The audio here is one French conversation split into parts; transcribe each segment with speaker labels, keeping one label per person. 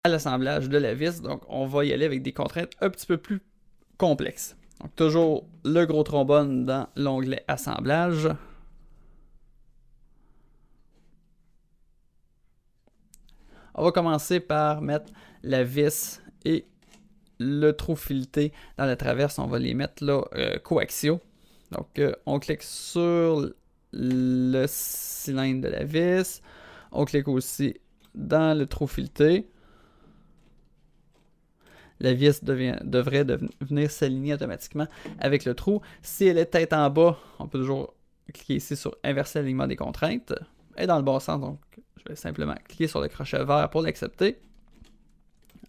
Speaker 1: à l'assemblage de la vis. Donc, on va y aller avec des contraintes un petit peu plus complexes. Donc, toujours le gros trombone dans l'onglet assemblage. On va commencer par mettre la vis et le trou fileté dans la traverse. On va les mettre là coaxiaux. Donc, on clique sur le cylindre de la vis. On clique aussi dans le trou fileté. La vis devrait venir s'aligner automatiquement avec le trou. Si elle est tête en bas, on peut toujours cliquer ici sur inverser l'alignement des contraintes. Et dans le bon sens, donc je vais simplement cliquer sur le crochet vert pour l'accepter.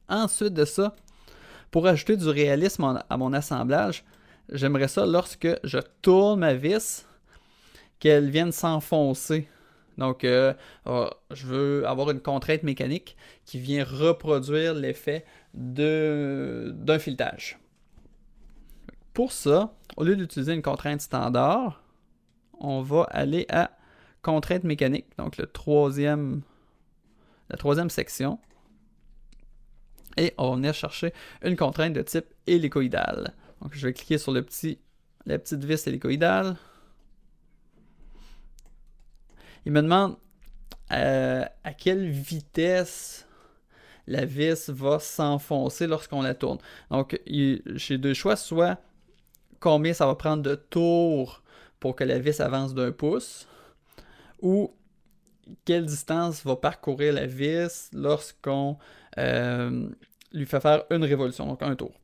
Speaker 1: Ensuite de ça, pour ajouter du réalisme à mon assemblage, j'aimerais ça lorsque je tourne ma vis, qu'elle vienne s'enfoncer. Donc, je veux avoir une contrainte mécanique qui vient reproduire l'effet d'un filetage. Pour ça, au lieu d'utiliser une contrainte standard, on va aller à contrainte mécanique, donc la troisième section. Et on va venir chercher une contrainte de type hélicoïdal. Donc, je vais cliquer sur la petite vis hélicoïdale. Il me demande à quelle vitesse la vis va s'enfoncer lorsqu'on la tourne. Donc, j'ai deux choix, soit combien ça va prendre de tours pour que la vis avance d'1 pouce, ou quelle distance va parcourir la vis lorsqu'on lui fait faire une révolution, donc un tour.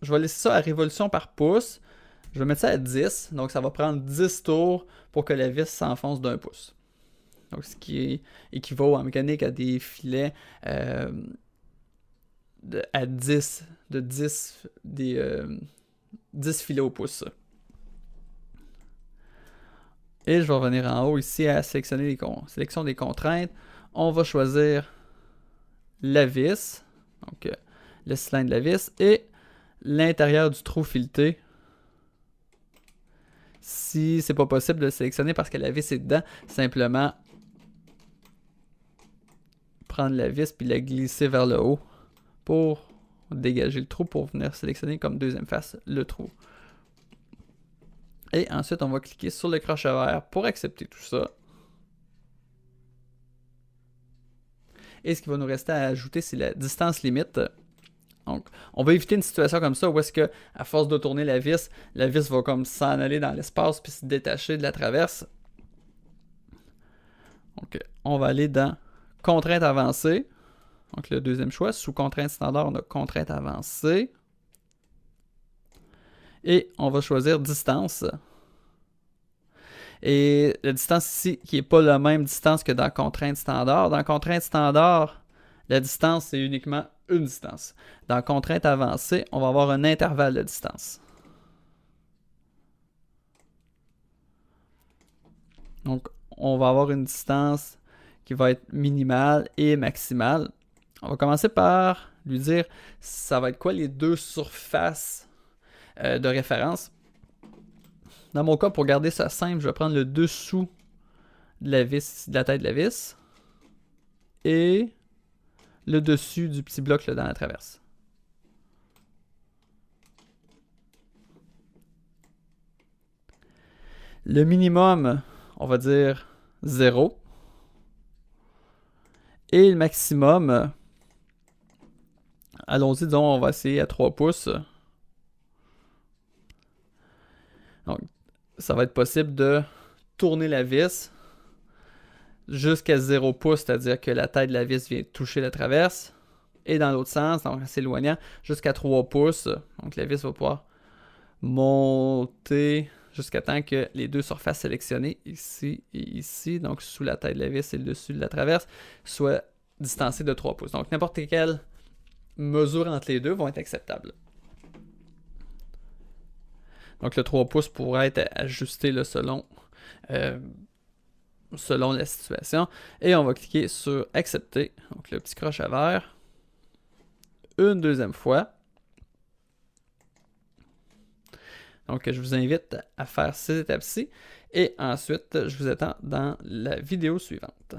Speaker 1: Je vais laisser ça à révolution par pouce. Je vais mettre ça à 10, donc ça va prendre 10 tours pour que la vis s'enfonce d'1 pouce. Donc, ce qui équivaut en mécanique à des filets à 10 filets au pouce. Et je vais revenir en haut ici à sélectionner sélection des contraintes. On va choisir la vis, donc le cylindre de la vis, et l'intérieur du trou fileté. Si c'est pas possible de le sélectionner parce que la vis est dedans, simplement prendre la vis puis la glisser vers le haut pour dégager le trou pour venir sélectionner comme deuxième face le trou. Et ensuite, on va cliquer sur le crochet vert pour accepter tout ça. Et ce qui va nous rester à ajouter, c'est la distance limite. Donc, on va éviter une situation comme ça où est-ce que, à force de tourner la vis va comme s'en aller dans l'espace puis se détacher de la traverse. Donc, on va aller dans contrainte avancée. Donc, le deuxième choix. Sous contrainte standard, on a contrainte avancée. Et on va choisir distance. Et la distance ici, qui n'est pas la même distance que dans contrainte standard. Dans contrainte standard, la distance, c'est uniquement une distance. Dans contrainte avancée, on va avoir un intervalle de distance. Donc, on va avoir une distance qui va être minimale et maximale. On va commencer par lui dire ça va être quoi les deux surfaces de référence. Dans mon cas, pour garder ça simple, je vais prendre le dessous de la vis, de la tête de la vis, et le dessus du petit bloc là, dans la traverse. Le minimum, on va dire 0. Et le maximum, allons-y, disons, on va essayer à 3 pouces. Donc, ça va être possible de tourner la vis jusqu'à 0 pouces, c'est-à-dire que la tête de la vis vient toucher la traverse. Et dans l'autre sens, donc en s'éloignant, jusqu'à 3 pouces. Donc, la vis va pouvoir monter jusqu'à temps que les deux surfaces sélectionnées, ici et ici, donc sous la tête de la vis et le dessus de la traverse, soient distancées de 3 pouces. Donc, n'importe quelle mesure entre les deux vont être acceptables. Donc, le 3 pouces pourrait être ajusté là, selon la situation. Et on va cliquer sur accepter. Donc, le petit crochet vert. Une deuxième fois. Donc, je vous invite à faire ces étapes-ci. Et ensuite, je vous attends dans la vidéo suivante.